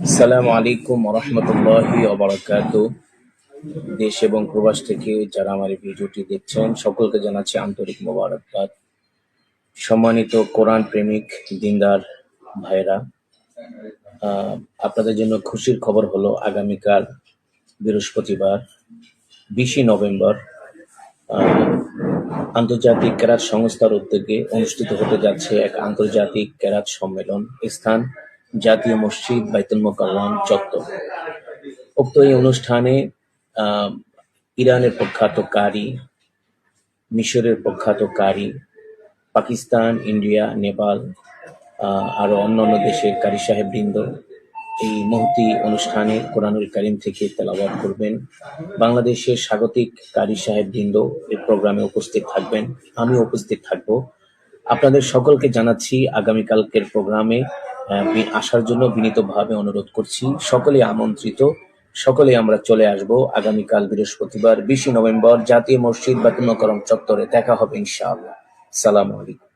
আসসালামু আলাইকুম রহমতুল্লাহি ওবারাকাতুহু। দেশ এবং প্রবাস থেকে যারা আমার এই ভিডিওটি দেখছেন সকলকে জানাচ্ছি আন্তরিক মোবারকবাদ। সম্মানিত কোরআন প্রেমিক দিনদার ভাইরা, আহ, আপনাদের জন্য খুশির খবর হলো আগামীকাল বৃহস্পতিবার 20 নভেম্বর আহ, আন্তর্জাতিক কেরাত সংস্থার উদ্যোগে অনুষ্ঠিত হতে যাচ্ছে এক আন্তর্জাতিক কেরাত সম্মেলন। স্থান জাতীয় মসজিদ বাইতুল মোকাররম চত্বর। উক্ত এই অনুষ্ঠানে আহ, ইরানের প্রখ্যাত কারি, মিশরের প্রখ্যাত কারি, পাকিস্তান, ইন্ডিয়া, নেপাল আরো অন্যান্য দেশের কারি সাহেববৃন্দ এই মহতী অনুষ্ঠানে কোরআনুল কারীম থেকে তেলাওয়াত করবেন। বাংলাদেশের স্বাগতিক কারি সাহেববৃন্দ এই প্রোগ্রামে উপস্থিত থাকবেন, আমিও উপস্থিত থাকব। আপনাদের সকলকে জানাচ্ছি আগামীকালকের প্রোগ্রামে আসার জন্য বিনীতভাবে অনুরোধ করছি। সকলেই আমন্ত্রিত, সকলে আমরা চলে আসব। আগামীকাল বৃহস্পতিবার 20 নভেম্বর জাতীয় মসজিদ বাইতুল মোকাররম চত্বরে দেখা হবে ইনশাআল্লাহ। সালামু আলাইকুম।